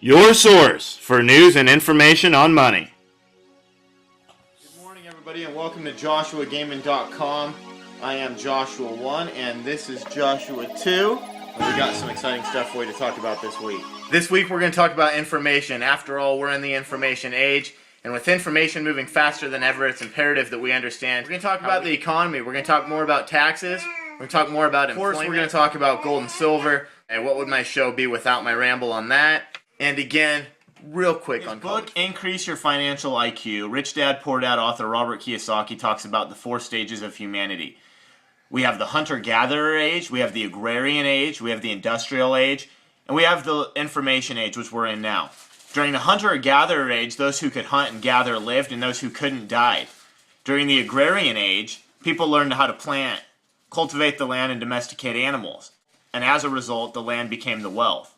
Your source for news and information on money. Good morning, everybody, and welcome to JoshuaGaming.com. I am Joshua 1, and this is Joshua 2. And we got some exciting stuff for you to talk about this week. This week, we're going to talk about information. After all, we're in the information age, and with information moving faster than ever, it's imperative that we understand. We're going to talk about the economy. We're going to talk more about taxes. We're going to talk more about employment. Of course, we're going to talk about gold and silver. And what would my show be without my ramble on that? And again, real quick on book, Increase Your Financial IQ. Rich Dad, Poor Dad author Robert Kiyosaki talks about the 4 stages of humanity. We have the hunter-gatherer age, we have the agrarian age, we have the industrial age, and we have the information age, which we're in now. During the hunter-gatherer age, those who could hunt and gather lived, and those who couldn't died. During the agrarian age, people learned how to plant, cultivate the land, and domesticate animals. And as a result, the land became the wealth.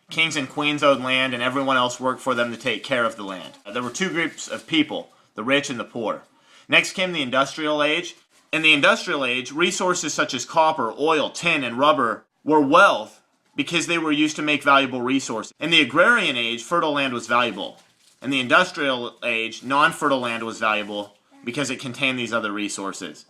Kings and queens owed land, and everyone else worked for them to take care of the land. There were 2 groups of people, the rich and the poor. Next came the industrial age. In the industrial age, resources such as copper, oil, tin, and rubber were wealth because they were used to make valuable resources. In the agrarian age, fertile land was valuable. In the industrial age, non-fertile land was valuable because it contained these other resources.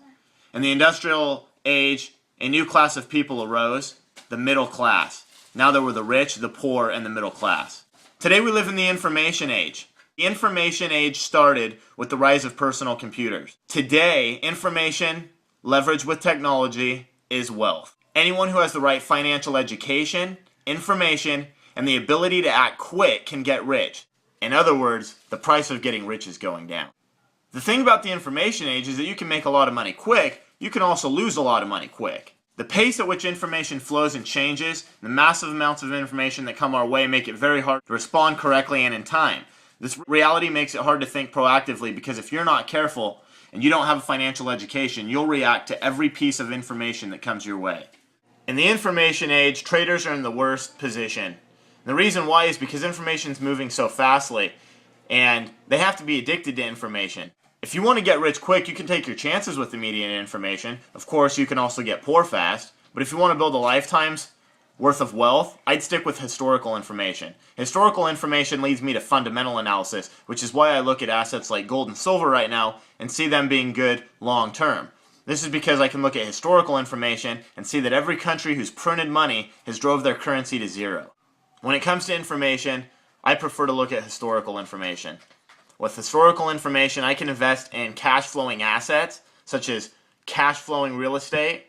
In the industrial age, a new class of people arose, the middle class. Now there were the rich, the poor, and the middle class. Today we live in the information age. The information age started with the rise of personal computers. Today, information, leveraged with technology, is wealth. Anyone who has the right financial education, information, and the ability to act quick can get rich. In other words, the price of getting rich is going down. The thing about the information age is that you can make a lot of money quick, you can also lose a lot of money quick. The pace at which information flows and changes, the massive amounts of information that come our way make it very hard to respond correctly and in time. This reality makes it hard to think proactively because if you're not careful and you don't have a financial education, you'll react to every piece of information that comes your way. In the information age, traders are in the worst position. And the reason why is because information is moving so fastly and they have to be addicted to information. If you want to get rich quick, you can take your chances with immediate information. Of course, you can also get poor fast. But if you want to build a lifetime's worth of wealth, I'd stick with historical information. Historical information leads me to fundamental analysis, which is why I look at assets like gold and silver right now and see them being good long term. This is because I can look at historical information and see that every country who's printed money has drove their currency to zero. When it comes to information, I prefer to look at historical information. With historical information, I can invest in cash-flowing assets, such as cash-flowing real estate,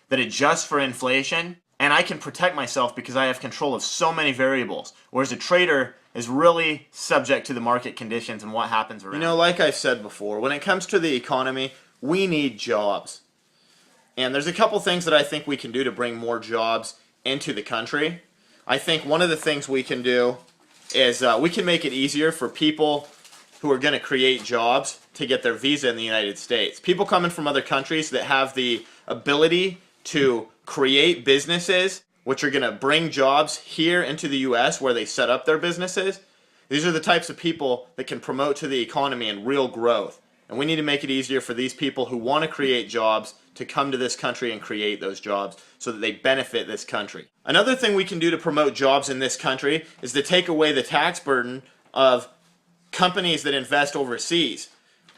that adjust for inflation, and I can protect myself because I have control of so many variables, whereas a trader is really subject to the market conditions and what happens around. You know, like I've said before, when it comes to the economy, we need jobs. And there's a couple things that I think we can do to bring more jobs into the country. I think one of the things we can do is we can make it easier for people who are going to create jobs to get their visa in the United States. People coming from other countries that have the ability to create businesses which are going to bring jobs here into the U.S. where they set up their businesses. These are the types of people that can promote to the economy and real growth. And we need to make it easier for these people who want to create jobs to come to this country and create those jobs so that they benefit this country. Another thing we can do to promote jobs in this country is to take away the tax burden of companies that invest overseas.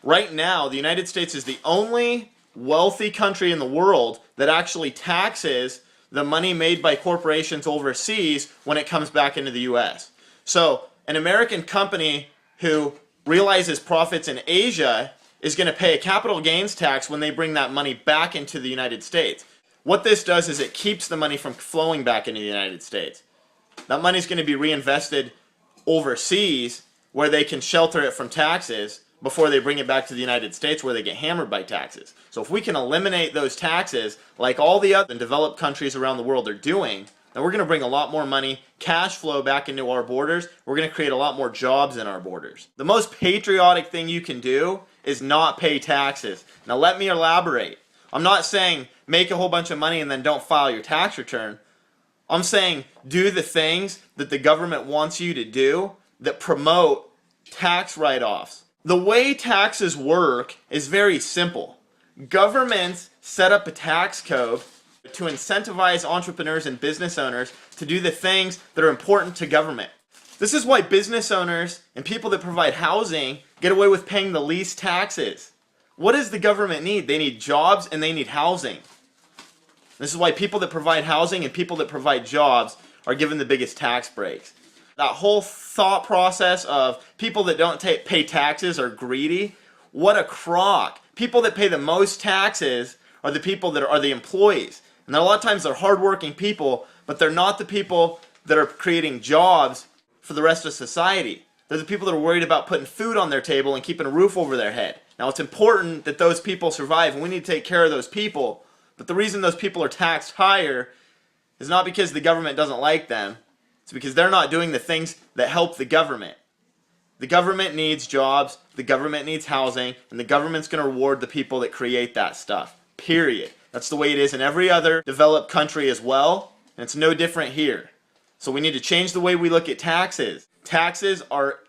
Right now, the United States is the only wealthy country in the world that actually taxes the money made by corporations overseas when it comes back into the U.S. So an American company who realizes profits in Asia is going to pay a capital gains tax when they bring that money back into the United States. What this does is it keeps the money from flowing back into the United States. That money is going to be reinvested overseas where they can shelter it from taxes before they bring it back to the United States where they get hammered by taxes. So if we can eliminate those taxes like all the other developed countries around the world are doing, then we're going to bring a lot more money, cash flow back into our borders. We're going to create a lot more jobs in our borders. The most patriotic thing you can do is not pay taxes. Now let me elaborate. I'm not saying make a whole bunch of money and then don't file your tax return. I'm saying do the things that the government wants you to do that promote tax write-offs. The way taxes work is very simple. Governments set up a tax code to incentivize entrepreneurs and business owners to do the things that are important to government. This is why business owners and people that provide housing get away with paying the least taxes. What does the government need? They need jobs and they need housing. This is why people that provide housing and people that provide jobs are given the biggest tax breaks. That whole thought process of people that don't pay taxes are greedy, what a crock. People that pay the most taxes are the people that are the employees. And a lot of times they're hardworking people, but they're not the people that are creating jobs for the rest of society. They're the people that are worried about putting food on their table and keeping a roof over their head. Now it's important that those people survive, and we need to take care of those people. But the reason those people are taxed higher is not because the government doesn't like them. It's because they're not doing the things that help the government. The government needs jobs, the government needs housing, and the government's going to reward the people that create that stuff. Period. That's the way it is in every other developed country as well, and it's no different here. So we need to change the way we look at taxes. Taxes are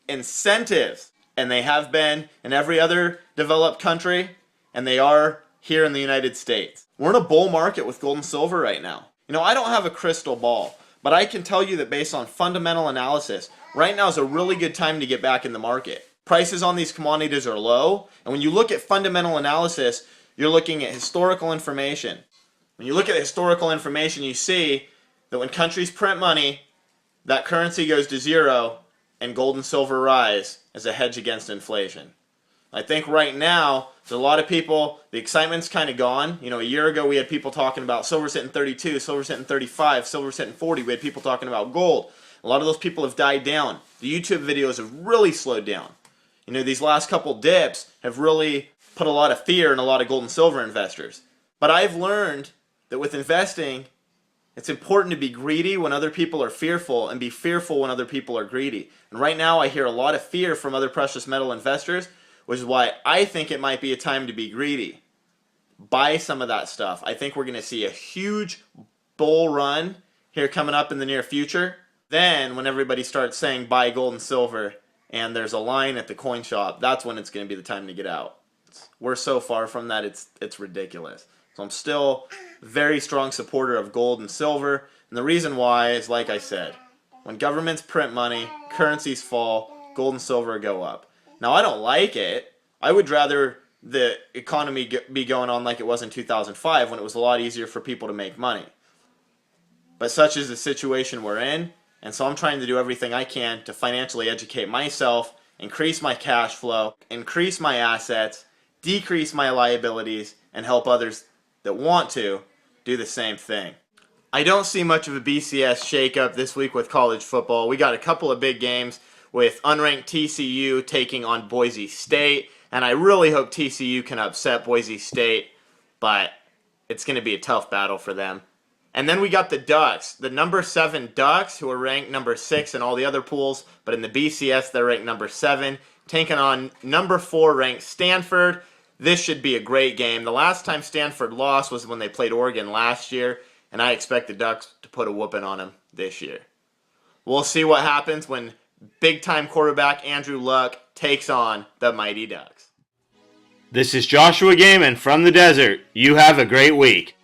incentives, and they have been in every other developed country, and they are here in the United States. We're in a bull market with gold and silver right now. You know, I don't have a crystal ball, but I can tell you that based on fundamental analysis, right now is a really good time to get back in the market. Prices on these commodities are low, and when you look at fundamental analysis, you're looking at historical information. When you look at historical information, you see that when countries print money, that currency goes to zero, and gold and silver rise as a hedge against inflation. I think right now, there's a lot of people, the excitement's kind of gone. You know, a year ago we had people talking about silver's hitting 32, silver's hitting 35, silver's hitting 40. We had people talking about gold. A lot of those people have died down. The YouTube videos have really slowed down. You know, these last couple dips have really put a lot of fear in a lot of gold and silver investors. But I've learned that with investing, it's important to be greedy when other people are fearful and be fearful when other people are greedy. And right now I hear a lot of fear from other precious metal investors, which is why I think it might be a time to be greedy. Buy some of that stuff. I think we're going to see a huge bull run here coming up in the near future. Then when everybody starts saying buy gold and silver and there's a line at the coin shop, that's when it's going to be the time to get out. We're so far from that, it's ridiculous. So I'm still a very strong supporter of gold and silver. And the reason why is, like I said, when governments print money, currencies fall, gold and silver go up. Now, I don't like it. I would rather the economy be going on like it was in 2005 when it was a lot easier for people to make money. But such is the situation we're in, and so I'm trying to do everything I can to financially educate myself, increase my cash flow, increase my assets, decrease my liabilities, and help others that want to do the same thing. I don't see much of a BCS shakeup this week with college football. We got a couple of big games with unranked TCU taking on Boise State, and I really hope TCU can upset Boise State, but it's going to be a tough battle for them. And then we got the Ducks, the number 7 Ducks, who are ranked number 6 in all the other pools, but in the BCS they're ranked number 7, taking on number 4 ranked Stanford. This should be a great game. The last time Stanford lost was when they played Oregon last year, and I expect the Ducks to put a whooping on them this year. We'll see what happens when big-time quarterback Andrew Luck takes on the Mighty Ducks. This is Joshua Gaiman from the desert. You have a great week.